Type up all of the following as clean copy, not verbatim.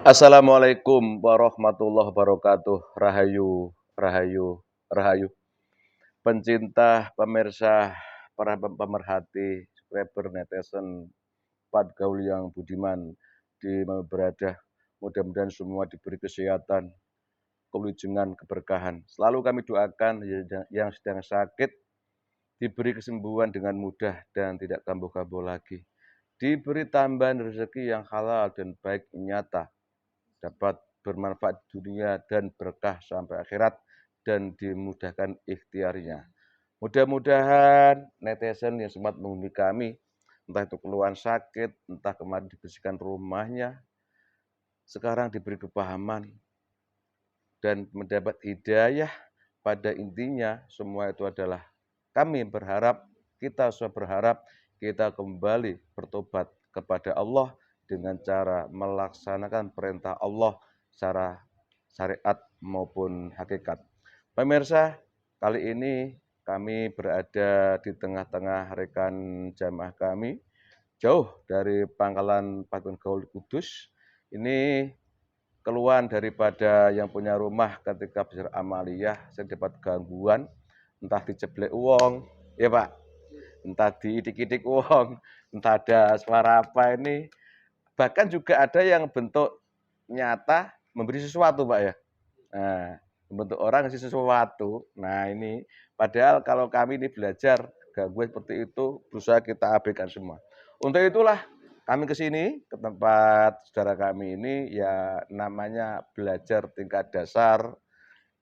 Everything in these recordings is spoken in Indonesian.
Assalamualaikum warahmatullahi wabarakatuh. Rahayu, rahayu, rahayu. Pencinta, pemirsa, para pemerhati, subscriber, netizen, pat gaul yang budiman di mana berada. Mudah-mudahan semua diberi kesehatan, kewilujengan, keberkahan. Selalu kami doakan yang sedang sakit diberi kesembuhan dengan mudah dan tidak kambuh-kambuh lagi. Diberi tambahan rezeki yang halal dan baik nyata, dapat bermanfaat dunia dan berkah sampai akhirat dan dimudahkan ikhtiarnya. Mudah-mudahan netizen yang sempat menghubungi kami, entah itu keluhan sakit, entah kemarin dibersihkan rumahnya, sekarang diberi kepahaman dan mendapat hidayah. Pada intinya semua itu adalah kami berharap, kita semua berharap kita kembali bertobat kepada Allah dengan cara melaksanakan perintah Allah secara syariat maupun hakikat. Pemirsa, kali ini kami berada di tengah-tengah rekan jamaah kami, jauh dari Pangkalan Patung Gaul Kudus. Ini keluhan daripada yang punya rumah ketika besar amaliyah, saya dapat gangguan, entah diceblek uang, ya Pak, entah diidik-idik uang, entah ada suara apa ini, bahkan juga ada yang bentuk nyata memberi sesuatu Pak ya. Nah, bentuk orang ngasih sesuatu. Nah ini, padahal kalau kami ini belajar gangguan seperti itu, berusaha kita abaikan semua. Untuk itulah kami ke sini, ke tempat saudara kami ini, ya namanya belajar tingkat dasar,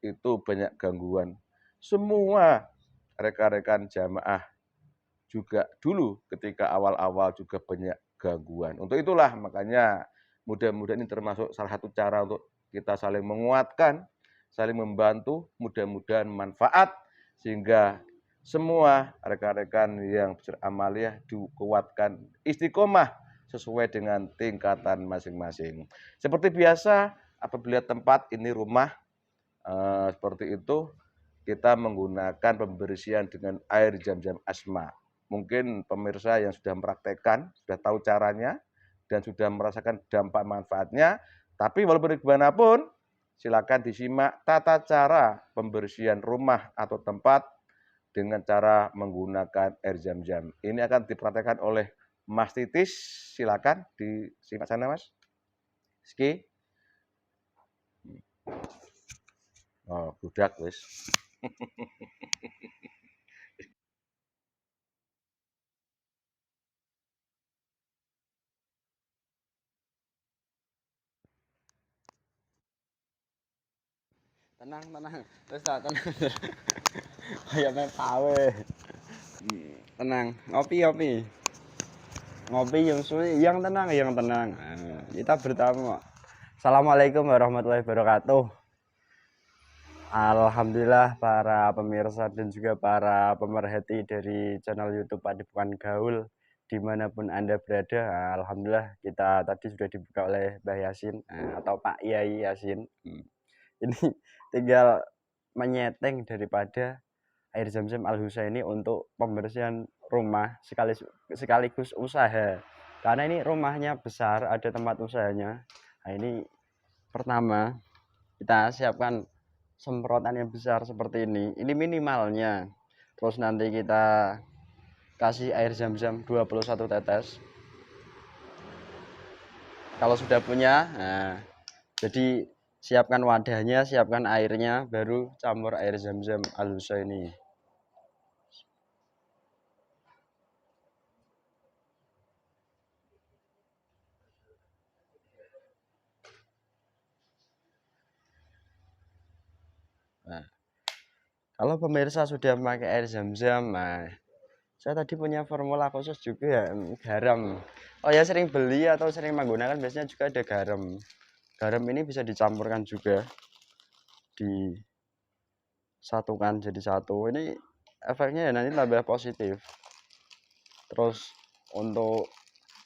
itu banyak gangguan. Semua rekan-rekan jamaah juga dulu ketika awal-awal juga banyak gangguan. Untuk itulah makanya mudah-mudahan ini termasuk salah satu cara untuk kita saling menguatkan, saling membantu, mudah-mudahan manfaat sehingga semua rekan-rekan yang beramaliyah dikuatkan istiqomah sesuai dengan tingkatan masing-masing. Seperti biasa, apabila tempat ini rumah seperti itu, kita menggunakan pembersihan dengan air Zam-Zam Asma. Mungkin pemirsa yang sudah mempraktekkan, sudah tahu caranya, dan sudah merasakan dampak manfaatnya. Tapi walaupun bagaimanapun, silakan disimak tata cara pembersihan rumah atau tempat dengan cara menggunakan air Zam-Zam. Ini akan dipraktekkan oleh Mas Titis. Silakan disimak sana, Mas. Ski. Oh, budak wis. Tenang, tenang. Terus tak tenang. Kayak main pawe. Tenang. Ngopi, ngopi. Ngopi yang suwi, yang tenang, yang tenang. Kita bertamu. Assalamualaikum warahmatullahi wabarakatuh. Alhamdulillah para pemirsa dan juga para pemerhati dari channel YouTube Padepokan Gaul dimanapun Anda berada. Alhamdulillah kita tadi sudah dibuka oleh Mbah Yasin atau Pak Yai Yasin. Ini tinggal menyeteng daripada air Zam-Zam Al Husaini untuk pembersihan rumah sekaligus usaha. Karena ini rumahnya besar, ada tempat usahanya. Nah, ini pertama kita siapkan semprotan yang besar seperti ini. Ini minimalnya. Terus nanti kita kasih air Zam-Zam 21 tetes. Kalau sudah punya, nah, jadi siapkan wadahnya, siapkan airnya, baru campur air Zam-Zam Al Husaini. Nah, kalau pemirsa sudah memakai air Zam-Zam, nah, saya tadi punya formula khusus juga ya, garam. Oh ya, sering beli atau sering menggunakan biasanya juga ada garam. Garam ini bisa dicampurkan juga, disatukan jadi satu. Ini efeknya ya nanti tambah positif. Terus untuk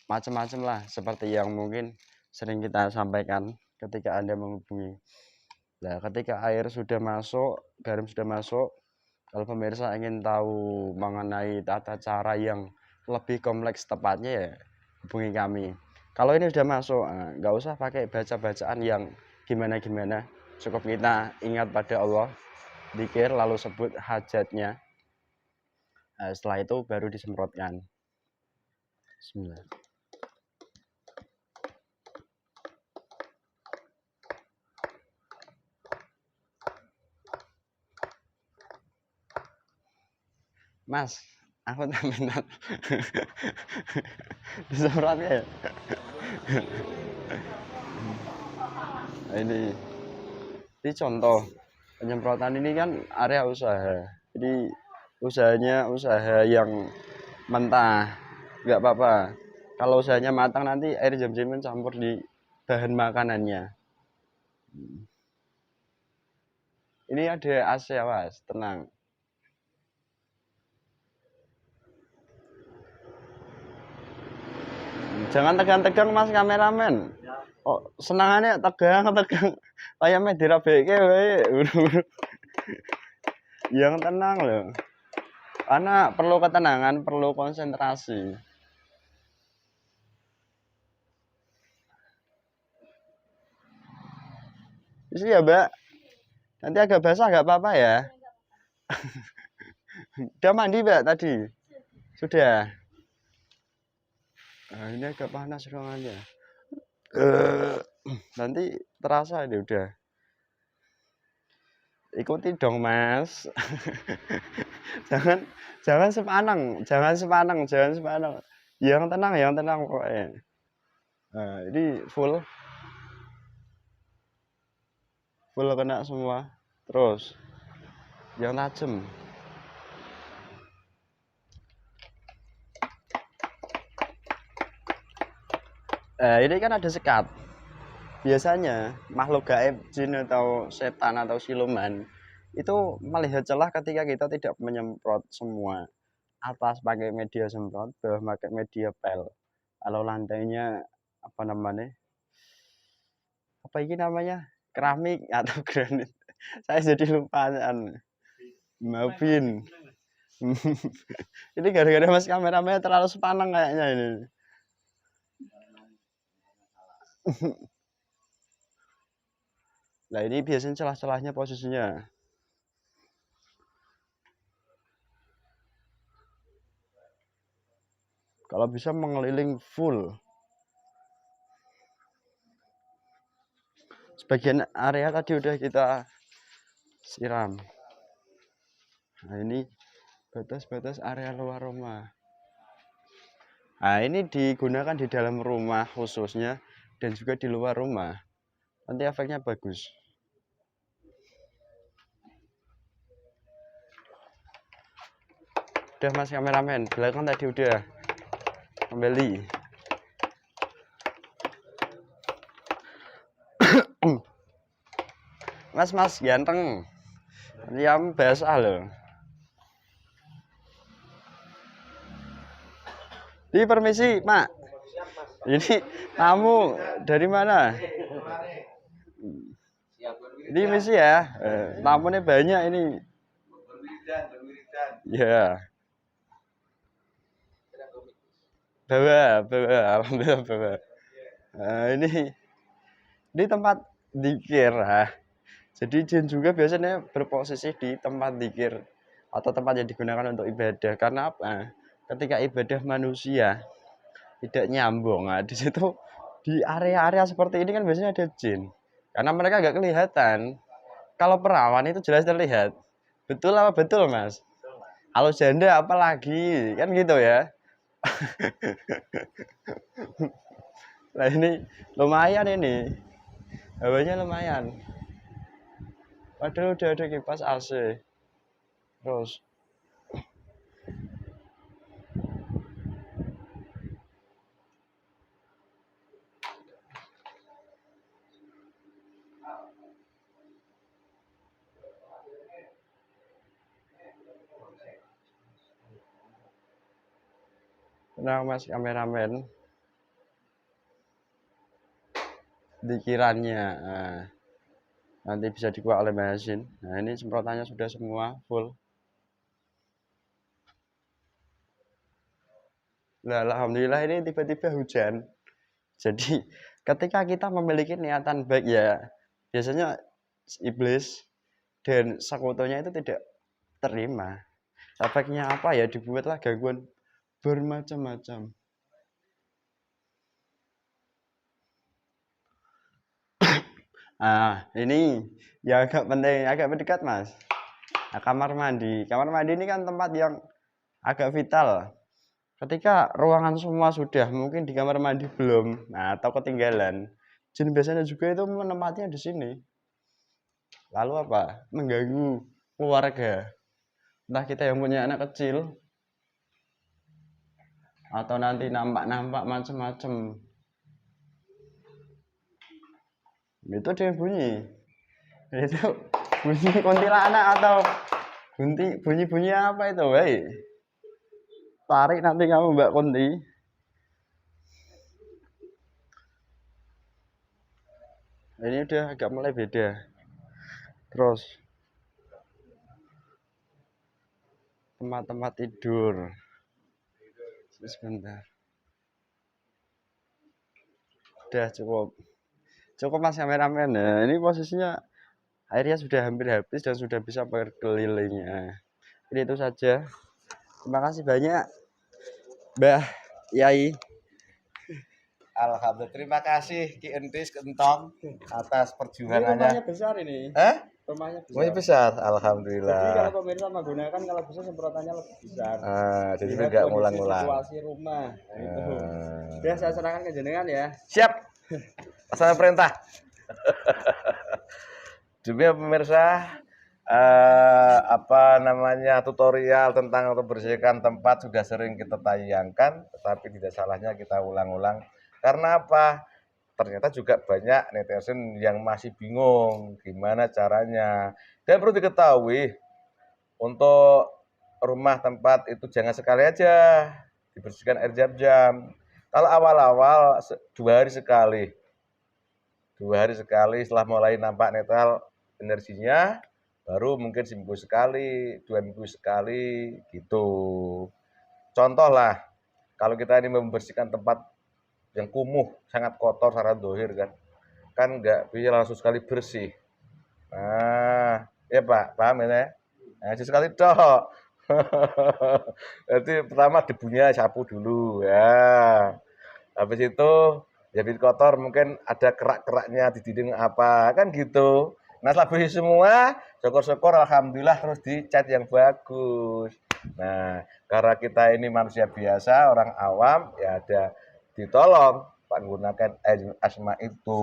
macam-macam lah, seperti yang mungkin sering kita sampaikan ketika Anda menghubungi. Nah, ketika air sudah masuk, garam sudah masuk, kalau pemirsa ingin tahu mengenai tata cara yang lebih kompleks tepatnya ya hubungi kami. Kalau ini sudah masuk, nggak usah pakai baca-bacaan yang gimana-gimana. Cukup kita ingat pada Allah, zikir lalu sebut hajatnya. Nah, setelah itu baru disemprotkan. Bismillah. Mas, aku tak minta disemprotnya ya. Ini contoh penyemprotan ini kan area usaha. Jadi usahanya usaha yang mentah, nggak apa-apa. Kalau usahanya matang nanti air zam-zam campur di bahan makanannya. Ini ada AC awas, tenang. Jangan tegang-tegang mas kameramen. Oh, senangannya tegang-tegang. Kayak medira BK wae. Yang tenang loh. Karena perlu ketenangan, perlu konsentrasi. Isi ya, Mbak. Nanti agak basah nggak apa-apa ya. Udah mandi, Mbak, tadi? Sudah. Nah, ini agak panas ruangannya. Nanti terasa ini udah. Ikuti dong, Mas. jangan sepanang. Yang tenang pokoknya. Nah, ini full kena semua. Terus yang tajam. Ini kan ada sekat. Biasanya makhluk gaib, jin atau setan atau siluman itu melihat celah ketika kita tidak menyemprot semua. Atas pakai media semprot, bawah pakai media pel. Kalau lantainya apa namanya? Apa ini namanya? Keramik atau granit. Saya jadi lupa Maafin. Ini gara-gara mas kameramennya terlalu sepanang kayaknya ini. Nah ini biasanya celah-celahnya posisinya. Kalau bisa mengeliling full. Sebagian area tadi udah kita siram. Nah ini batas-batas area luar rumah. Nah ini digunakan di dalam rumah khususnya dan juga di luar rumah. Nanti efeknya bagus. Udah mas kameramen, belakang tadi udah kembali. Mas ganteng, diam basah loh. Di permisi, Mak. Ini tamu dari mana? Ini misi ya. Tamunya banyak ini. Ya. Bawa, alhamdulillah bawa. Ini tempat zikir. Jadi jin juga biasanya berposisi di tempat zikir atau tempat yang digunakan untuk ibadah. Karena apa? Ketika ibadah manusia tidak nyambung, di situ di area-area seperti ini kan biasanya ada jin. Karena mereka nggak kelihatan. Kalau perawan itu jelas terlihat. Betul apa betul, Mas? Kalau janda apalagi, kan gitu ya. Nah ini lumayan ini. Hawanya lumayan. Padahal udah ada kipas AC. Terus tenang mas kameramen. Dikirannya nanti bisa dikuak oleh mesin. Nah ini semprotannya sudah semua full. Nah alhamdulillah ini tiba-tiba hujan. Jadi ketika kita memiliki niatan baik ya biasanya iblis dan sekutunya itu tidak terima. Efeknya apa ya? Dibuatlah gangguan bermacam-macam. Ini yang agak penting, agak mendekat Mas. Nah, kamar mandi. Kamar mandi ini kan tempat yang agak vital. Ketika ruangan semua sudah, mungkin di kamar mandi belum, nah, atau ketinggalan. Jin biasanya juga itu menempatnya di sini. Lalu apa? Mengganggu keluarga. Entah kita yang punya anak kecil, atau nanti nampak-nampak macam-macam. Itu dia bunyi. Itu bunyi kuntilanak atau bunyi apa itu, baik? Tarik nanti kamu Mbak Kunti. Ini udah agak mulai beda. Terus tempat-tempat tidur. Sebentar. Udah cukup Mas kameramen. Nah, ini posisinya airnya sudah hampir habis dan sudah bisa berkeliling. Jadi itu saja. Terima kasih banyak Mbah Yai. Alhamdulillah, terima kasih Ki Entis Kentong atas Ini perjuangannya. rumahnya besar ini. Rumahnya besar. Rumahnya besar, Jadi alhamdulillah. kalau pemirsa menggunakan kalau bisa semprotannya lebih besar. Jadi Lihat nggak kondisi ngulang-ngulang. situasi rumah. Nah, itu. Udah saya serahkan ke jenengan ya. Siap. Asal perintah. Demi pemirsa, apa namanya tutorial tentang membersihkan tempat sudah sering kita tayangkan, tetapi tidak salahnya kita ulang-ulang. Karena apa? Ternyata juga banyak netizen yang masih bingung gimana caranya. Dan perlu diketahui, untuk rumah tempat itu jangan sekali aja dibersihkan air jam-jam. Kalau awal-awal 2 hari sekali. 2 hari sekali setelah mulai nampak netral energinya, baru mungkin seminggu sekali, 2 minggu sekali, gitu. Contoh lah, kalau kita ini membersihkan tempat yang kumuh, sangat kotor secara dohir kan nggak bisa langsung sekali bersih. Nah, ya Pak, paham ya? Nah, sekali toh. Jadi pertama debunya sapu dulu ya. Habis itu jadi kotor mungkin ada kerak-keraknya di dinding apa kan gitu. Nah setelah bersih semua, syukur-syukur alhamdulillah terus dicat yang bagus. Nah karena kita ini manusia biasa, orang awam ya ada ditolong menggunakan asma itu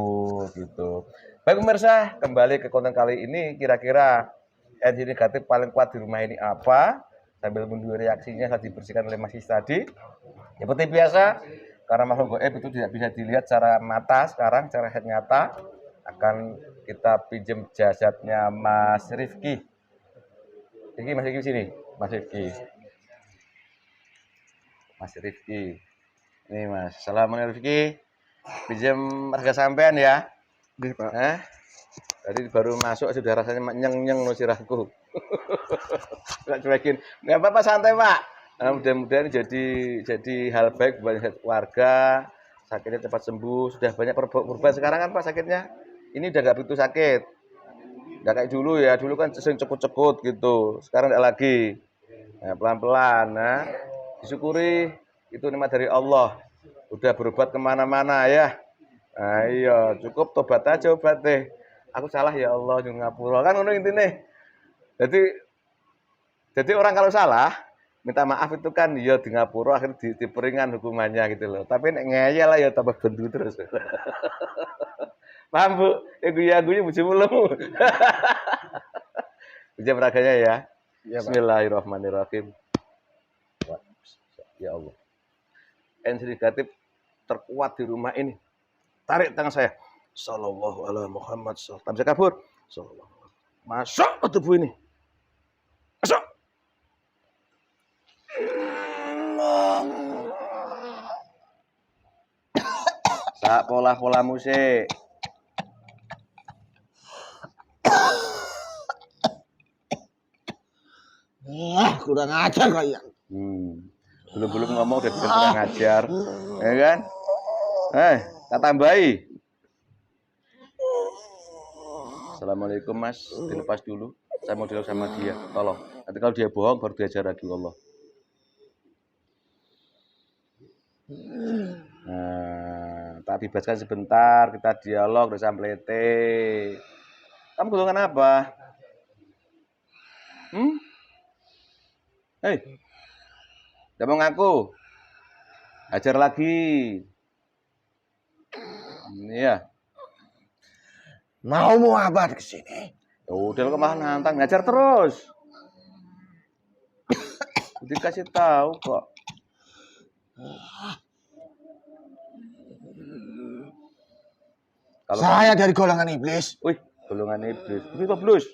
gitu. Baik pemirsa, kembali ke konten kali ini kira-kira energi negatif paling kuat di rumah ini apa? Sambil menunggu reaksinya saat dibersihkan oleh Mas tadi. Seperti biasa, karena makhluk gaib itu tidak bisa dilihat secara mata sekarang, secara nyata akan kita pinjam jasadnya Mas Rifki. Mas Rifki sini, Mas Rifki. Mas Rifki. Ini Mas, assalamualaikum Rifki. Pinjam harga sampean ya. Oke, Pak. Tadi baru masuk sudah rasanya nyeng-nyeng sirahku. Nggak cuekin. Nggak apa-apa, santai Pak. Nah, mudah-mudahan jadi hal baik buat warga, sakitnya cepat sembuh. Sudah banyak perubahan sekarang kan Pak sakitnya. Ini udah nggak begitu sakit. Nggak kayak dulu ya. Dulu kan sering cekut-cekut gitu. Sekarang nggak lagi. Nah, pelan-pelan. Nah, disyukuri itu nikmat dari Allah. Udah berobat kemana-mana ya. Nah, iya, cukup tobat aja obat deh. Aku salah ya Allah di ngapura kan ngono intine. Jadi orang kalau salah minta maaf itu kan ya di ngapura akhirnya diperingan hukumannya gitu loh. Tapi nek ngeyel lah ya tambah bendu terus. Paham Bu? Guyu-guyu bojomu lemu. Ujian peraganya ya. Iya, Pak. Bismillahirrahmanirrahim. Ya Allah. Energi negatif terkuat di rumah ini. Tarik tangan saya. Sallallahu alaihi Muhammad. Tak bisa kabur. Sallallahu. Masuk ke tubuh ini. Masuk. Sak pola-pola musik. Kurang ajar kayak. Belum ngomong udah bilang kurang ajar. Ya kan? Tak tambahi. Assalamualaikum Mas, dilepas dulu. Saya mau dialog sama dia, tolong. Nanti kalau dia bohong baru diajar lagi Allah. Nah, tak bebaskan sebentar, kita dialog udah samplete. Kamu golongan apa? Hei, udah mau ngaku? Ajar lagi. Iya. Mau apa di sini? Udah lo malah nantang, ngajar terus. Dikasih tahu kok. Kalau Saya dari golongan iblis. wih, golongan iblis. Ini iblis.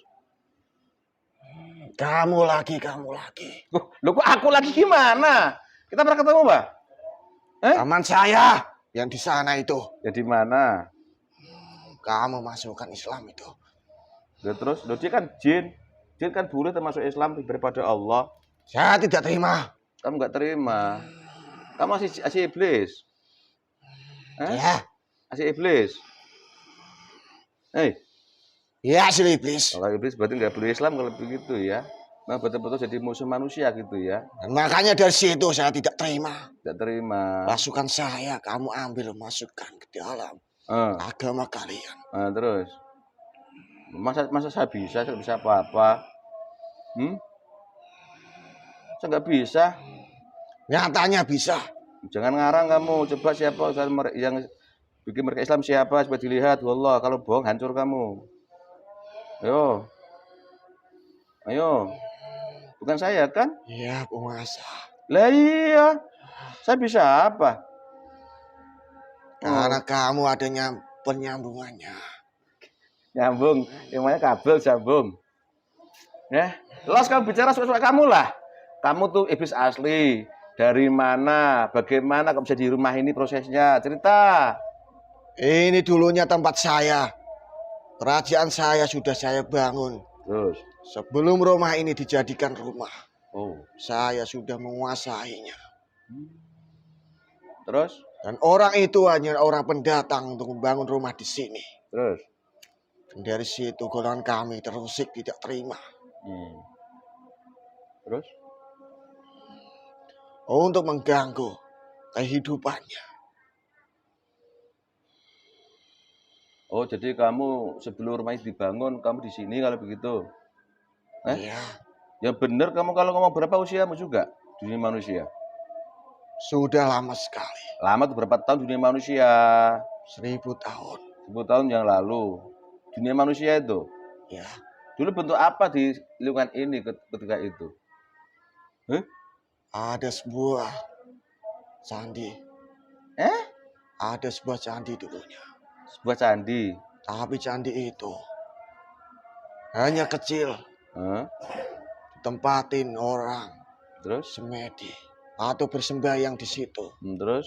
Kamu lagi. Loh kok aku lagi gimana? Kita pernah ketemu, Pak? Teman saya yang di sana itu. Ya di mana? Kamu masukkan Islam itu. Ya terus, loh dia kan jin. Jin kan boleh termasuk Islam daripada Allah. Saya tidak terima. Kamu nggak terima. Kamu masih iblis. Ya. Masih iblis. Hei, Ya, asli iblis. kalau iblis berarti nggak boleh Islam kalau begitu ya. Nah, betul-betul jadi musuh manusia gitu ya. Dan makanya dari situ saya tidak terima. Tidak terima. Pasukan saya kamu ambil masukkan ke dalam agama kalian. Terus, masa saya nggak bisa apa-apa? Saya nggak bisa. Nyatanya bisa. Jangan ngarang kamu. Coba siapa yang bikin mereka Islam siapa? Coba dilihat. Wallah, kalau bohong hancur kamu. Ayo. Bukan saya kan? Iya, penguasa. Lah iya. Saya bisa apa? Karena kamu adanya penyambungannya. Nyambung. Yang mana kabel sambung. Ya. Los kamu bicara suka-suka kamu lah. Kamu tuh iblis asli. Dari mana? Bagaimana kamu bisa di rumah ini prosesnya? Cerita. Ini dulunya tempat saya. Kerajaan saya sudah saya bangun. Terus. Sebelum rumah ini dijadikan rumah. Oh. Saya sudah menguasainya. Terus? Dan orang itu hanya orang pendatang untuk membangun rumah di sini. Terus? Dan dari situ golongan kami terusik tidak terima. Terus? Untuk mengganggu kehidupannya. Oh, jadi kamu sebelum rumah ini dibangun, kamu di sini kalau begitu? Iya. Ya benar kamu kalau ngomong berapa usiamu juga dunia manusia? Sudah lama sekali. Lama tuh berapa tahun dunia manusia? 1000 tahun. 1000 tahun yang lalu. Dunia manusia itu. Ya. Dulu bentuk apa di lingkungan ini ketika itu? Ada sebuah candi. Ada sebuah candi dulunya. Sebuah candi. Tapi candi itu hanya kecil. Ditempatin orang. Terus? Semedi. Atau bersembahyang di situ. Terus?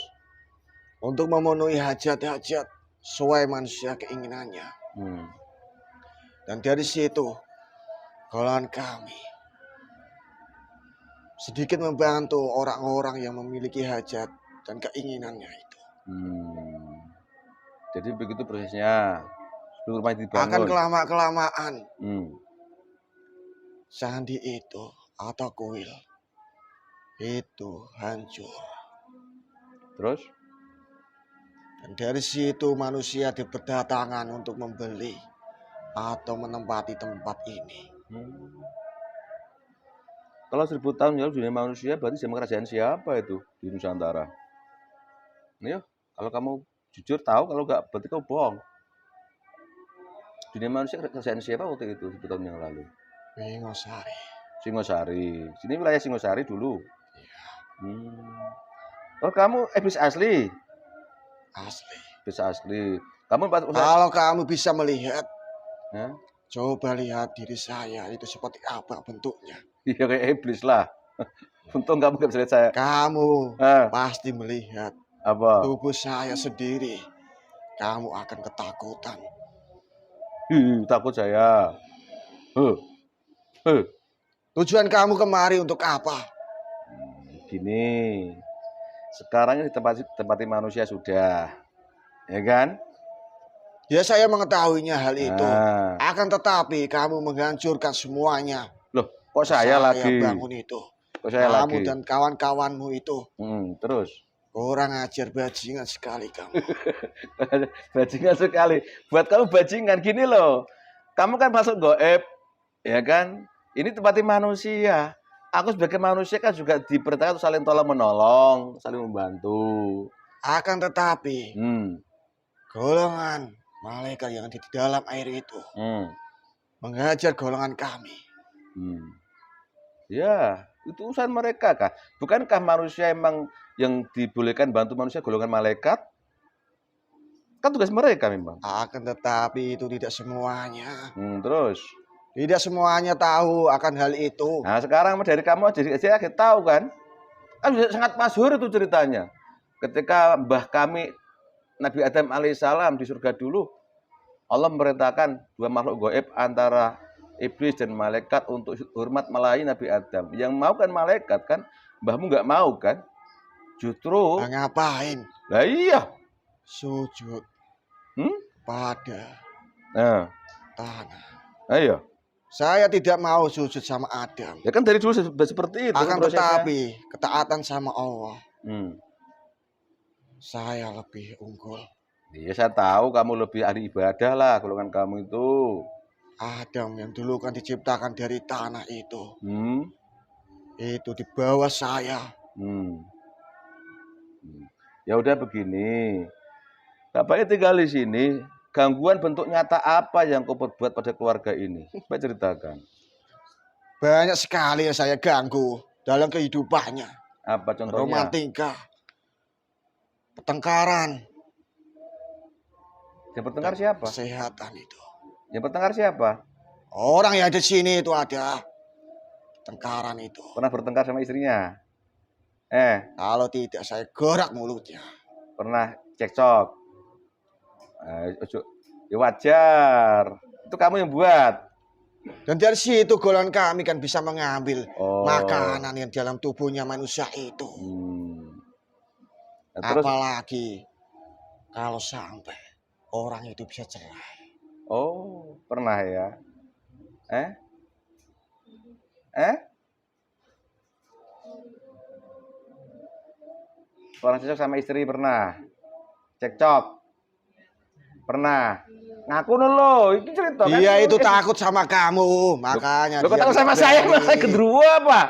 Untuk memenuhi hajat-hajat sesuai manusia keinginannya. Dan dari situ golongan kami sedikit membantu orang-orang yang memiliki hajat dan keinginannya itu. Jadi begitu prosesnya. Sebelum rumah dibangun. Akan kelamaan. Candi itu atau kuil itu hancur. Terus? Dan dari situ manusia berdatangan untuk membeli atau menempati tempat ini. Kalau 1000 tahun yang lalu dunia manusia berarti zaman kerajaan siapa itu di Nusantara? Nih, kalau kamu jujur tahu, kalau enggak berarti kamu bohong. Dunia manusia kerajaan siapa waktu itu 1000 tahun yang lalu? Singosari. Singosari. Sini wilayah Singosari dulu. Iya. Oh, kamu iblis asli? Asli. Iblis asli. Kamu kalau kamu bisa melihat, coba lihat diri saya itu seperti apa bentuknya. Iya kayak iblis lah. Untung kamu nggak bisa lihat saya. Kamu pasti melihat apa? Tubuh saya sendiri. Kamu akan ketakutan. Takut saya. Tujuan kamu kemari untuk apa? Gini, sekarang ini tempati manusia sudah. Ya kan? Ya saya mengetahuinya hal itu. Nah, Akan tetapi kamu menghancurkan semuanya. loh, kok saya Saya lagi? bangun itu. Kok saya Kamu lagi? dan kawan-kawanmu itu Terus kurang ajar, bajingan sekali kamu. bajingan sekali. Buat kamu bajingan gini loh. Kamu kan masuk goib, ya kan? Ini tempatnya manusia. Aku sebagai manusia kan juga diperintahkan untuk saling tolong menolong, saling membantu. Akan tetapi Hmm, golongan malaikat yang ada di dalam air itu hmm, menghajar golongan kami. hmm. Ya, itu urusan mereka kah? Bukankah manusia emang yang dibolehkan bantu manusia golongan malaikat? Kan tugas mereka memang. Akan tetapi itu tidak semuanya. Terus. Tidak semuanya tahu akan hal itu. Nah, sekarang dari kamu aja kita tahu kan? Kan sangat masyhur itu ceritanya. Ketika mbah kami Nabi Adam alaihissalam di surga dulu, Allah memerintahkan dua makhluk gaib antara iblis dan malaikat untuk hormat melayani Nabi Adam. Yang mau kan malaikat kan, mbahmu nggak mau kan? Justru, Nah, ngapain lah iya. sujud Hmm? pada Nah, tanah? ayo. Saya tidak mau sujud sama Adam. Ya kan dari dulu seperti itu Akan prosesnya. tetapi ketaatan sama Allah Hmm. saya lebih unggul. Iya, saya tahu kamu lebih ahli ibadah lah golongan kamu itu. Adam yang dulu kan diciptakan dari tanah itu Hmm. di bawah saya. Hmm. Ya udah begini. Bapaknya tinggal di sini. Gangguan bentuk nyata apa yang kau perbuat pada keluarga ini? Coba ceritakan. Banyak sekali yang saya ganggu dalam kehidupannya. Apa contohnya? Romantika, pertengkaran, Yang bertengkar siapa? kesehatan itu. Yang bertengkar siapa? Orang yang ada di sini itu ada pertengkaran itu. Pernah bertengkar sama istrinya? Kalau tidak saya gerak mulutnya. Pernah cekcok? Ya wajar. Itu kamu yang buat. Dan dari situ golongan kami kan bisa mengambil Oh. makanan yang dalam tubuhnya manusia itu. Nah, terus? Apalagi kalau sampai orang itu bisa cerai. Oh, pernah ya? Orang cekcok sama istri pernah? Cekcok? Pernah? Ngaku dulu, itu cerita kan? Dia itu takut sama kamu, makanya Lo dia takut sama tidak saya, berani. saya gendruwo apa?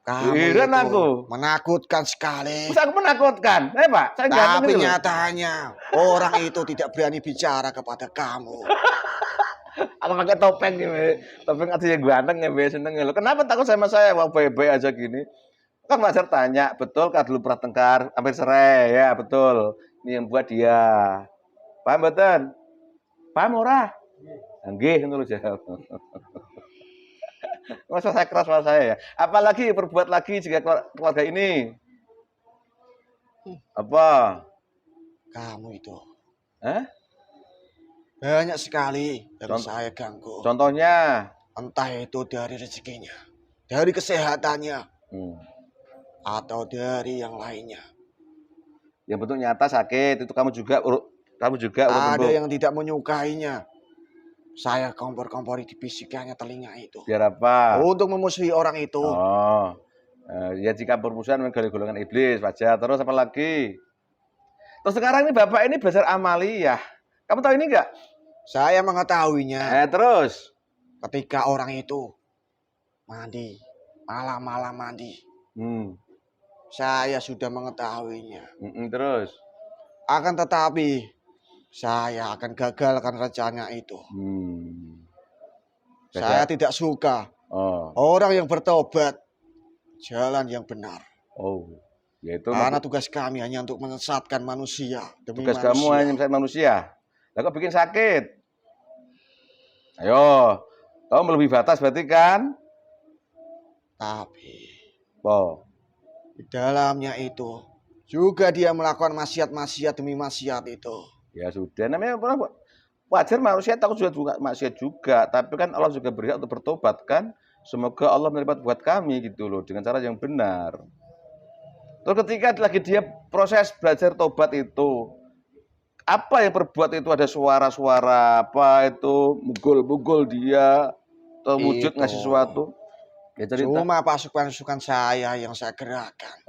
Kamu Heran itu aku. menakutkan sekali. Masa aku menakutkan? Pak, saya ganteng Tapi gitu loh. nyatanya orang itu tidak berani bicara kepada kamu. Aku pakai topeng gitu. Topeng artinya ganteng ya, seneng ya. Lo kenapa takut sama saya? Wah, baik-baik aja gini. Kan wajar tanya, betul kan dulu pernah tengkar, hampir cerai, ya betul. Ini yang buat dia. Paham betul? Paham ora? Nggih, ngono lho jawab. Masa saya keras sama saya ya. Apalagi berbuat lagi jika keluarga ini. Apa? Kamu itu Hah? banyak sekali yang Contoh- saya ganggu. Contohnya? Entah itu dari rezekinya, dari kesehatannya, atau dari yang lainnya. Yang bentuk nyata sakit itu kamu juga urut Ada bentuk. yang tidak menyukainya. Saya kompor-kompori di bisikannya telinga itu. Biar apa? Untuk memusuhi orang itu. Oh. Ya jika permusuhan dengan golongan iblis wajar. Terus apa lagi? Terus sekarang ini Bapak ini belajar amaliyah. Kamu tahu ini enggak? Saya mengetahuinya Terus? ketika orang itu mandi, malam-malam mandi. Saya sudah mengetahuinya. Terus? Akan tetapi saya akan gagalkan rencana itu. Saya tidak suka orang yang bertobat jalan yang benar. Oh, yaitu Karena tugas kami hanya untuk menyesatkan manusia demi tugas manusia. kamu hanya menyesatkan manusia. Lah kok bikin sakit? Ayo, kamu melebihi batas berarti kan? Tapi Oh, di dalamnya itu juga dia melakukan maksiat-maksiat demi maksiat itu. ya sudah. Namanya wajar manusia takut juga maksiat juga. Tapi kan Allah juga berhak untuk bertobat kan? Semoga Allah menerima buat kami gitu loh dengan cara yang benar. Terus ketika lagi dia proses belajar tobat itu, Apa yang berbuat itu ada suara-suara apa itu mukul-mukul dia atau wujud ngasih Itu sesuatu? Ya cerita. cuma pasukan-pasukan saya yang saya gerakkan.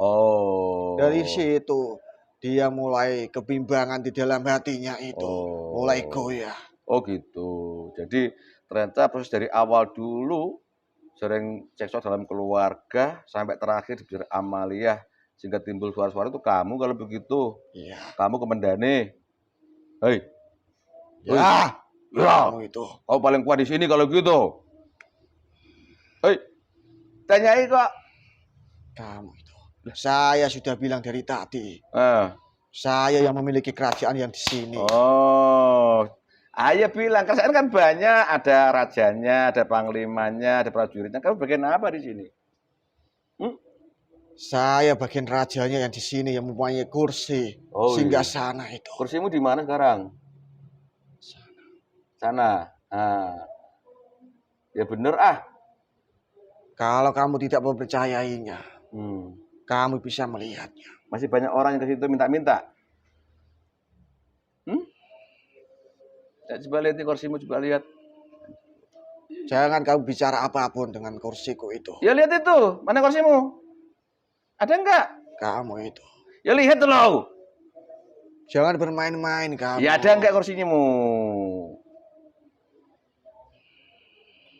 Dari Oh. situ dia mulai kebimbangan di dalam hatinya itu, mulai Oh. goyah. Oh gitu. Jadi ternyata proses dari awal dulu sering cekcok dalam keluarga sampai terakhir di amaliyah sehingga timbul suara-suara itu kamu kalau begitu. Iya. Kamu komandannya. Hei. Hei. Ya, Ya. kamu itu. Kau paling kuat di sini kalau gitu. Hei. Tanyai kok. Kamu itu. Saya sudah bilang dari tadi. Ah. Saya yang memiliki kerajaan yang di sini. Oh. Ayo bilang, kerajaan kan banyak, ada rajanya, ada panglimanya, ada prajuritnya. Kamu bagian apa di sini? Saya bagian rajanya yang di sini yang mempunyai kursi singgah sana itu. Kursimu di mana sekarang? Sana. Ah. Ya bener ah. Kalau kamu tidak mempercayainya, kamu bisa melihatnya. Masih banyak orang yang ke situ minta-minta. Ya, coba lihat nih kursimu, coba lihat. Jangan kamu bicara apapun dengan kursiku itu. Ya lihat itu, mana kursimu? Ada enggak? Kamu itu. Ya lihat loh. Jangan bermain-main kamu. Ya ada enggak kursimu?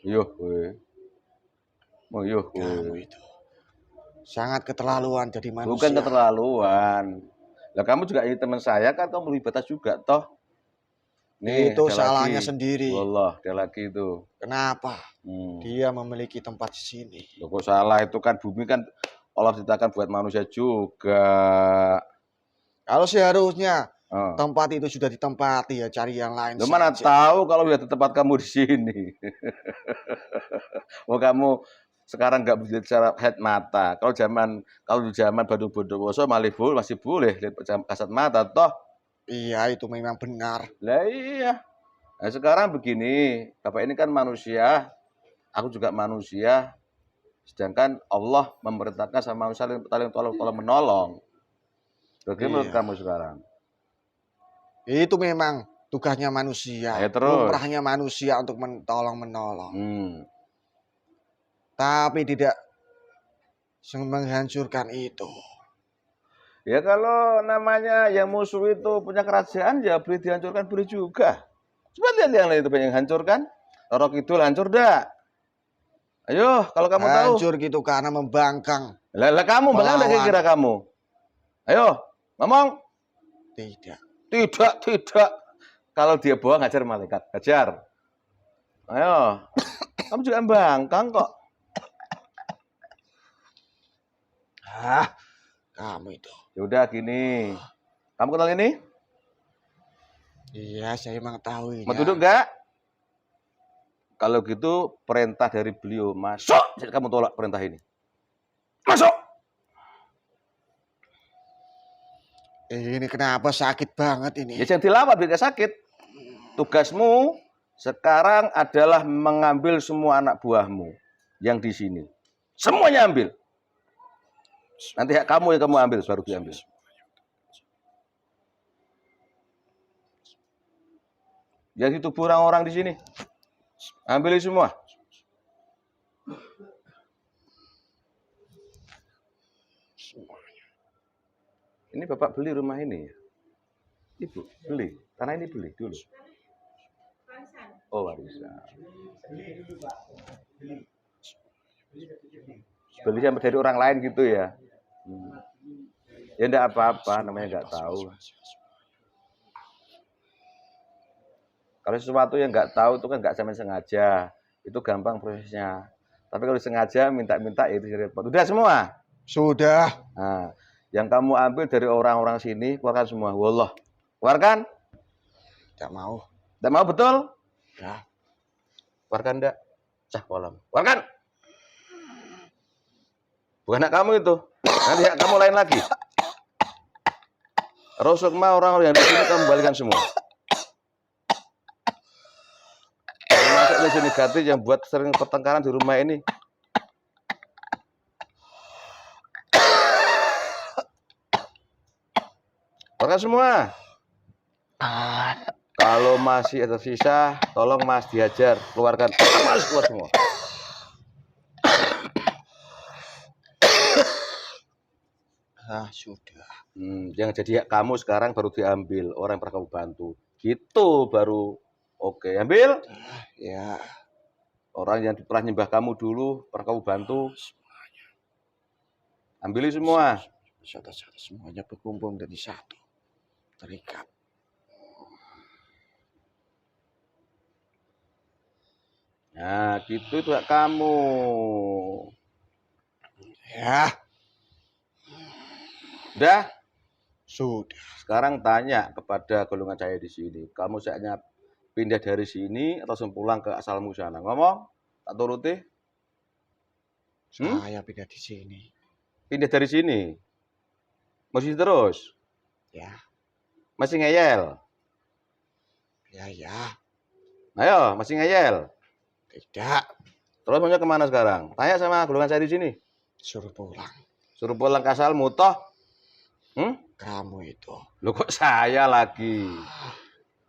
Yuh, kamu itu. Sangat keterlaluan jadi manusia. Bukan keterlaluan. Lah kamu juga ini teman saya kan, kamu lebih batas juga toh. Nih, itu salahnya sendiri. Wallah, ada lagi itu. Kenapa? Dia memiliki tempat di sini. Loh, kok salah, itu kan bumi kan Allah ciptakan buat manusia juga. Kalau seharusnya tempat itu sudah ditempati ya cari yang lain. Loh, mana tahu kalau udah di tempat kamu di sini. Mau kamu sekarang nggak bisa secara head mata. Kalau di zaman Bandung Bondowoso masih boleh lihat kasat mata toh. Iya, itu memang benar. Lah iya. Nah, sekarang begini, Bapak ini kan manusia, aku juga manusia. Sedangkan Allah memerintahkan sama manusia saling tolong menolong. Bagaimana menurut kamu sekarang? Itu memang tugasnya manusia. Lumrahnya manusia untuk menolong. Tapi tidak menghancurkan itu. Ya kalau namanya yang musuh itu punya kerajaan ya boleh dihancurkan, boleh juga. Coba lihat yang lain itu banyak yang hancurkan. Roro Kidul hancur dah. Ayo, kalau kamu tahu. Hancur gitu karena membangkang. Lah kamu bangkang enggak kira kamu? Ayo, ngomong. Tidak. Kalau dia bohong hajar malaikat, hajar. Ayo. Kamu juga bangkang kok. Kamu itu. Ya udah gini. Kamu kenal ini? Iya, saya mengetahui. Mau duduk enggak? Kalau gitu perintah dari beliau masuk. Jadi kamu tolak perintah ini. Masuk. Ini kenapa sakit banget ini? Ya jangan dilawat biar sakit. Tugasmu sekarang adalah mengambil semua anak buahmu yang di sini. Semuanya ambil. Nanti kamu yang kamu ambil, baru diambil. Yang itu orang-orang di sini. Ambil semua. Ini Bapak beli rumah ini ya? Ibu beli. Tanah ini beli dulu. Oh, warisan. Beli sama dari orang lain gitu ya? Ya enggak apa-apa, namanya enggak tahu. Kalau sesuatu yang enggak tahu itu kan enggak sampai sengaja. Itu gampang prosesnya. Tapi kalau sengaja minta-minta itu repot. Udah semua? Sudah. Nah, yang kamu ambil dari orang-orang sini, keluarkan semua. Wallah. Keluarkan? Tidak mau. Tidak mau betul? Ya. Keluarkan enggak? Cah kolam. Keluarkan. Bukan hak kamu itu. Nanti hak kamu lain lagi. Rusuk mah orang-orang yang di sini kamu balikan semua. Termasuk energi negatif yang buat sering pertengkaran di rumah ini. Keluarkan semua. Kalau masih ada sisa, tolong Mas diajar, keluarkan. Mas, keluar semua. Sudah. Yang jadi hak kamu sekarang baru diambil orang yang pernah kamu bantu. Gitu baru oke. Ambil. Ya. Orang yang pernah nyembah kamu dulu, pernah kamu bantu. Ambilin semua. Satu-satu semuanya berkumpul jadi satu. Terikat. Nah, gitu itu hak kamu. Ya. Udah? Sudah. Sekarang tanya kepada golongan saya di sini. Kamu saatnya pindah dari sini atau langsung pulang ke asalmu sana? Ngomong? Tak turuti? Saya pindah di sini. Pindah dari sini? Masih terus? Ya. Masih ngeyel? Ya. Ayo, masih ngeyel? Tidak. Terus maunya kemana sekarang? Tanya sama golongan saya di sini. Suruh pulang. Suruh pulang ke asalmu, toh? Kamu itu. Loh kok saya lagi?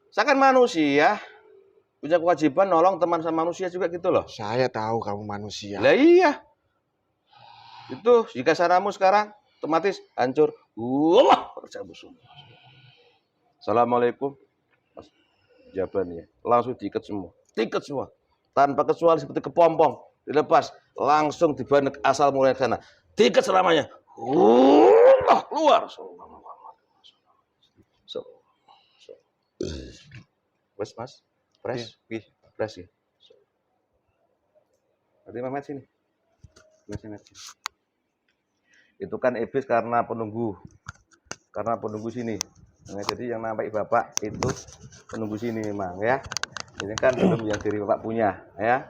Saya kan manusia. Punya kewajiban nolong teman sama manusia juga gitu loh. Saya tahu kamu manusia. Lah iya. Itu jika saramu sekarang otomatis hancur. Wah, kerja musuh. Assalamualaikum. Jawabannya langsung diikat semua. Diikat semua. Tanpa kecuali seperti kepompong. Dilepas. Langsung dibawa ke asal mulai ke sana. Diikat selamanya. Keluar. Mas. Fresh ya. Berarti Mamet sini. Itu kan iblis karena penunggu sini. Nah, jadi yang nampak bapak itu penunggu sini memang ya. Ini kan belum yang diri bapak punya ya.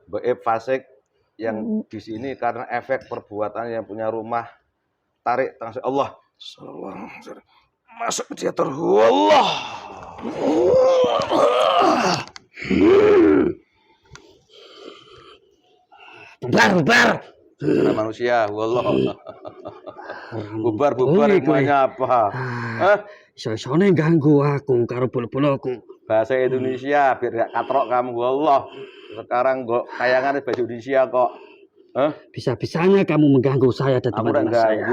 Gaib fasik yang di sini karena efek perbuatan yang punya rumah tarik tangan Allah. Masuk ke teater Allah. Bubar. Karena manusia, Allah. Bubar semuanya apa? Soalnya ganggu aku karo bolo-boloku. Bahasa Indonesia biar gak katrok kamu, Allah. Sekarang kok kayangan bahasa Indonesia kok. Bisa-bisanya kamu mengganggu saya dan teman-teman saya.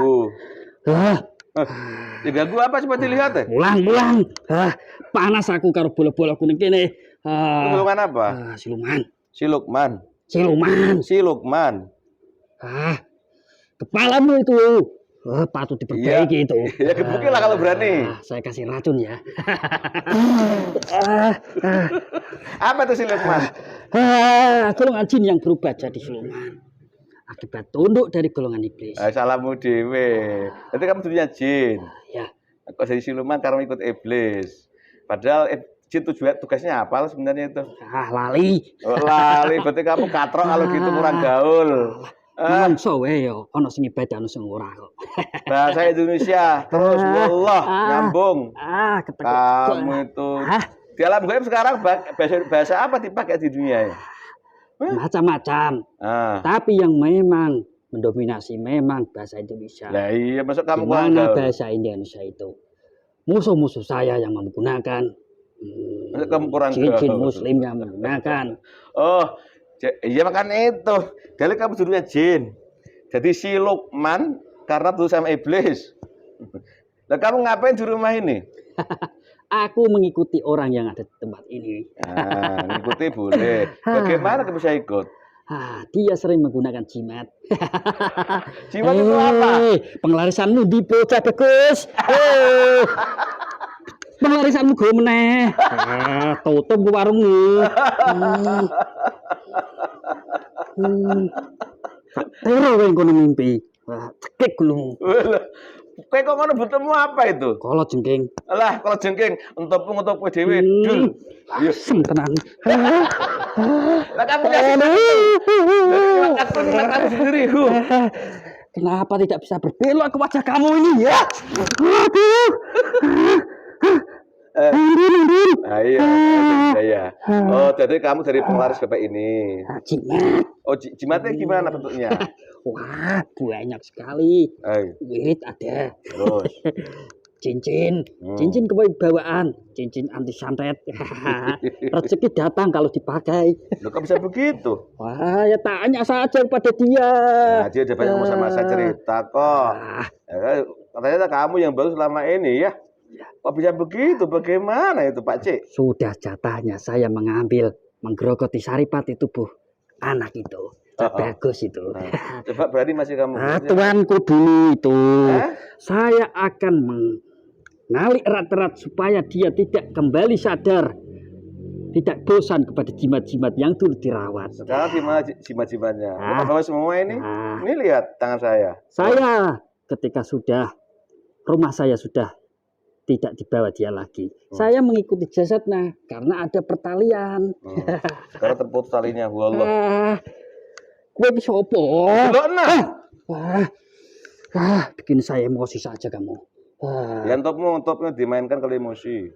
Ya ganggu apa coba dilihat deh. Mulang. Panas aku karo bolo-boloku ning kene. Golongan apa? Si Lukman. Kepalamu itu. Patut diperbaiki itu. Ya gebukin lah kalau berani. Saya kasih racun ya. Apa itu si Lukman? Golongan jin yang berubah jadi siluman. Akibat tunduk dari golongan iblis. Salamu dewe. Berarti kamu dulunya jin. Ya. Kok jadi siluman karena ikut iblis. Padahal jin tugasnya apa sebenarnya itu? Lali. Lali. Berarti kamu katrok kalau gitu kurang gaul. Manungsa wae yo ana sing ibadah ana sing ora kok. Bahasa Indonesia terus wallah nyambung. Kamu itu di alam gaib sekarang bahasa apa dipakai di dunia ya? Macam-macam. Tapi yang memang mendominasi memang bahasa Indonesia. Lah iya, masuk kamu mana bahasa Indonesia itu? Musuh-musuh saya yang menggunakan. Kamu kurang jin muslim yang menggunakan. Oh, iya makanya itu. Dari kamu dulunya jin. Jadi si Lukman karena tuh sama iblis. Lah kamu ngapain di rumah ini? Aku mengikuti orang yang ada di tempat ini. Mengikuti boleh. Bagaimana kamu bisa ikut? Dia sering menggunakan jimat. Jimat itu apa? Penglarisanmu di bocah bagus. Penglarisanmu gue meneh. Tutup ke warungmu. Terus yang kono mimpi. Cekik gulung. Kayak kok ngono butemu apa itu? Kalau jengking. Alah, kalau jengking untuk dhewe. Dul. Iya, tenang. Lah kamu kasih. Aku sendiri. Kenapa tidak bisa berbelok ke wajah kamu ini ya? Ayo, saya. Oh, jadi kamu dari penglaris bapak ini. Jimat. Oh, jimatnya gimana bentuknya? Wah, banyak sekali. Wirid ada. Terus cincin, cincin kewibawaan, cincin anti santet. Rezeki datang kalau dipakai. Loh, kok bisa begitu? Wah, ya tanya saja kepada dia. Nah, dia udah banyak ngomong sama saya cerita kok. Ya, katanya kamu yang baru selama ini ya. Kok bisa begitu? Bagaimana itu Pak Cik? Sudah jatahnya saya mengambil, menggerogoti saripati tubuh anak itu. Bagus itu. Coba berani masih kamu. Tuanku dulu itu. Saya akan menalik erat-erat supaya dia tidak kembali sadar. Tidak bosan kepada jimat-jimat yang dulu dirawat. Sekarang gimana jimat-jimatnya? Bawa semua ini? Ini lihat tangan saya. Saya ketika sudah rumah saya sudah tidak dibawa dia lagi. Saya mengikuti jasadnya karena ada pertalian. Sekarang terputus talinya, wallah. Gue bisa opo? Bikin saya emosi saja kamu. Yang topnya dimainkan kalau emosi.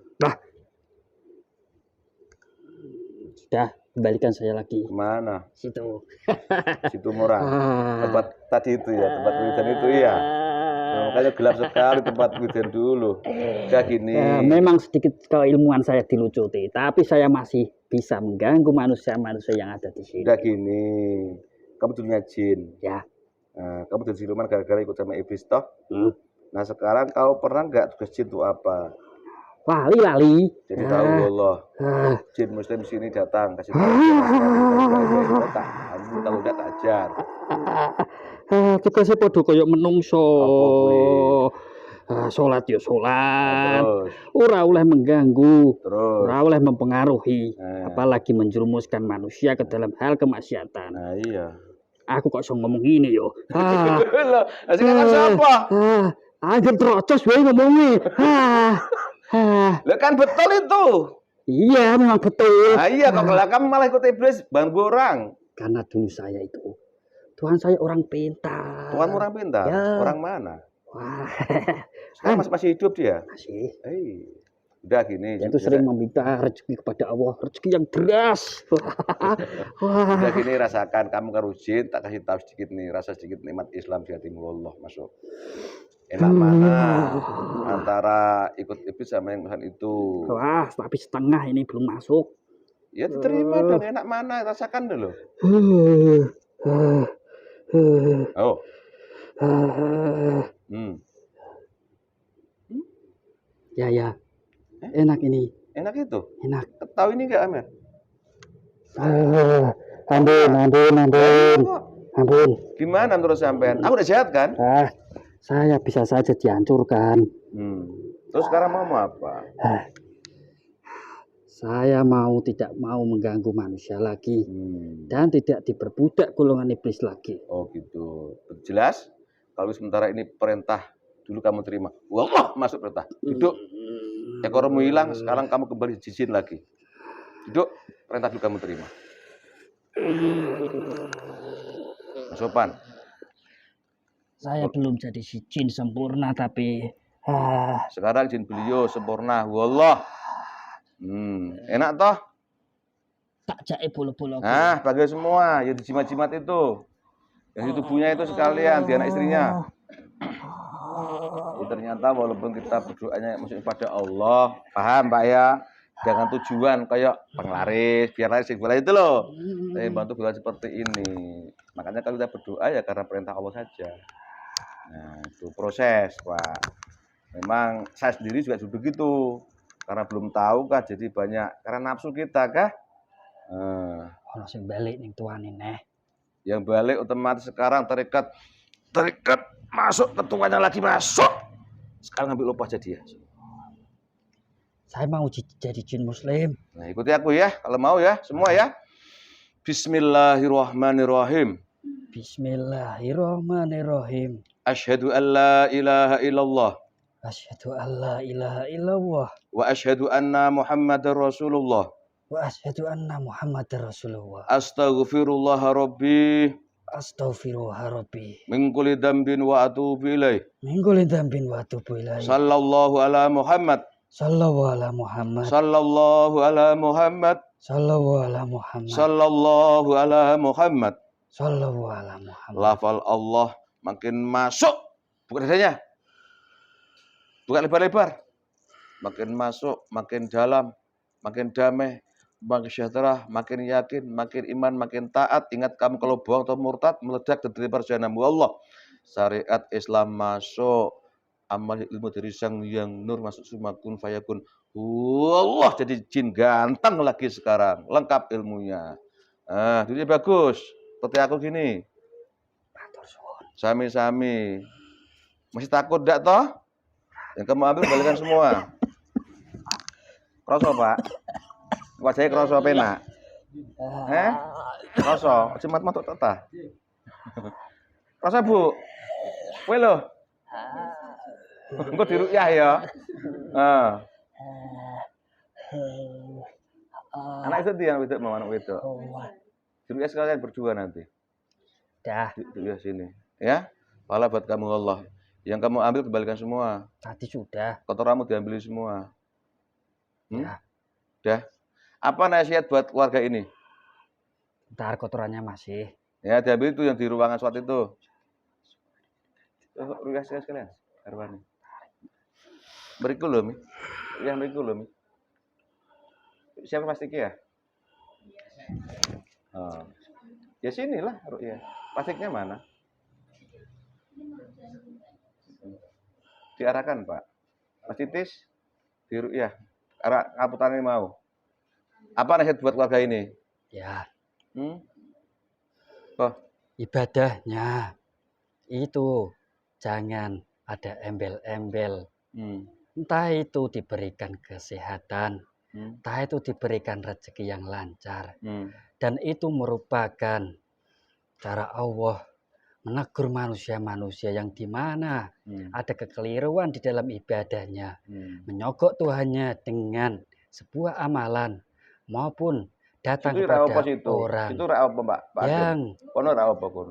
Sudah, kembalikan saya lagi. Kemana? Situ. Situ murah. Tempat tadi itu ya, tempat wiridan itu ya. Nah, makanya gelap sekali tempat wiridan dulu. Kayak gini. Memang sedikit keilmuan saya dilucuti, tapi saya masih bisa mengganggu manusia-manusia yang ada di sini. Udah gini. Kamu dulunya jin. Ya. Nah, kamu jadi siluman gara-gara ikut sama iblis toh. Nah sekarang kau pernah nggak tugas jin itu apa? Lali. Jadi tahu Allah. Jin muslim sini datang kasih tahu. Kamu kalau udah tak ajar. Tugasnya podo koyok menungso. Sholat ya sholat. Ora oleh mengganggu. Ora oleh mempengaruhi. Apalagi menjerumuskan manusia ke dalam hal kemaksiatan. Nah iya. Aku kok iso ngomong ini yo. Loh, sekarang siapa? Anjir terocos wae ngomongi. Lah kan betul itu. Iya, memang betul. Nah, iya kok kamu malah ikut iblis banggu orang. Karena dulu saya itu Tuhan saya orang pintar. Tuhan orang pintar? Ya. Orang mana? Wah. Sekarang masih hidup dia? Masih. Udah gini. Dia itu sering meminta rezeki kepada Allah, rezeki yang deras. Udah gini rasakan, kamu karujin, tak kasih tahu sedikit nih, rasa sedikit nikmat Islam di hatimu Allah masuk. Enak mana antara ikut iblis sama yang Tuhan itu? Wah, tapi setengah ini belum masuk. Ya diterima dong, enak mana, rasakan dulu. Oh. Ya. Enak ini. Enak itu? Enak. Tahu ini enggak, Amir? Ampun. Gimana menurut sampean? Aku udah jahat kan? Saya bisa saja dihancurkan. Terus sekarang mau apa? Saya tidak mau mengganggu manusia lagi. Dan tidak diperbudak golongan iblis lagi. Oh gitu. Jelas? Kalau sementara ini perintah dulu kamu terima. Wah, masuk perintah. Duduk. Ekormu hilang, sekarang kamu kembali jin lagi. Duduk, perintah dulu kamu terima. Sopan. Saya belum jadi si jin sempurna tapi sekarang jin beliau sempurna. Wallah. Enak toh? Tak jae bolo-bolo. Nah, bagi semua yang jimat-jimat itu. Yang di tubuhnya itu sekalian, dia anak istrinya. Ya, ternyata walaupun kita berdoanya maksudnya pada Allah, paham Pak ya? Jangan tujuan kayak penglaris, biar laris itu loh. Saya bantu bukan seperti ini. Makanya kalau kita berdoa ya karena perintah Allah saja. Nah, itu proses, Pak. Memang saya sendiri juga begitu. Karena belum tahu kah, jadi banyak karena nafsu kita kah? Kalau sing balik ning tuane neh. Yang balik otomatis sekarang terikat masuk ketuanya lagi masuk. Sekarang ngambil upah jadi ya. Saya mau jadi jin muslim. Nah, ikuti aku ya, kalau mau ya, semua ya. Bismillahirrahmanirrahim. Bismillahirrahmanirrahim. Asyhadu an la ilaha illallah. Asyhadu an la ilaha illallah. Wa asyhadu anna Muhammadar Rasulullah. Wa asyhadu anna Muhammadar Rasulullah. Astaghfirullah rabbi. Astaghfirullah rabbi. Min kulli dzambin wa atubu ilaih. Min kulli dzambin wa atubu ilaih. Sallallahu ala Muhammad. Sallallahu ala Muhammad. Sallallahu ala Muhammad. Sallallahu ala Muhammad. Sallallahu ala Muhammad. Sallallahu ala Muhammad. Lafal Allah makin masuk. Bukan adanya. Buka lebar-lebar. Makin masuk, makin dalam, makin damai, makin sejahtera, makin yakin, makin iman, makin taat. Ingat kamu kalau bohong atau murtad, meledak dan dilempar jahanam. Allah. Syariat Islam masuk, amal ilmu dari Sang Yang Nur masuk semua kun fayakun. Allah jadi jin ganteng lagi sekarang, lengkap ilmunya. Dunia bagus, seperti aku gini. Sami-sami. Masih takut enggak toh? Yang kamu ambil balikan semua. Kroso, Pak. Wajahnya kroso penak. Kroso, cimat matuk tata. Kroso, Bu. Kowe lho. Engko diruqyah ya. Anak itu dia yang wedok mau anak wedok. Diruqyah sekalian berdua nanti. Dah. Diruqyah sini. Ya. Pahala buat kamu Allah. Yang kamu ambil kembalikan semua. Tadi sudah. Kotoranmu diambil semua. Ya. Dah. Apa nasihat buat keluarga ini? Ntar kotorannya masih. Ya, diambil itu yang di ruangan SWAT itu. Ruas sekalian. Arwani. Beriku loh, Mi. Yang beriku loh, Mi. Siapa plastiknya ya? Oh. Ya sinilah, ya. Plastiknya mana? Diarahkan, Pak. Mas Titis, ya. Arah ngaputannya mau. Apa nasihat buat keluarga ini? Ya. Oh. Ibadahnya itu jangan ada embel-embel. Entah itu diberikan kesehatan, entah itu diberikan rezeki yang lancar. Dan itu merupakan cara Allah menegur manusia-manusia yang di mana ada kekeliruan di dalam ibadahnya, menyogok Tuhannya dengan sebuah amalan maupun datang kepada orang yang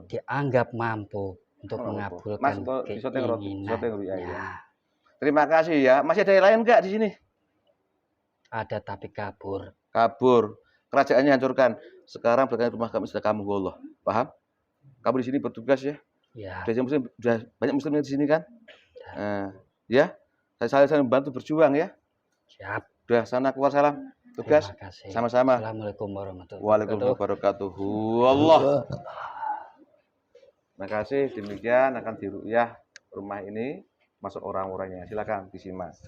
dianggap mampu untuk mengabulkan keinginannya. Terima kasih ya. Masih ada yang lain enggak di sini? Ada tapi kabur. Kabur. Kerajaannya hancurkan. Sekarang belakang rumah kami sudah kamu, Allah. Paham? Kamu di sini bertugas ya. Ya. Sudah banyak muslim di sini kan? Ya. Saya saling membantu berjuang ya. Siap. Sudah sana keluar salam. Tugas. Sama-sama. Assalamualaikum warahmatullahi wabarakatuh. Allah. Terima kasih. Demikian akan diruqyah rumah ini masuk orang-orangnya. Silakan disimak.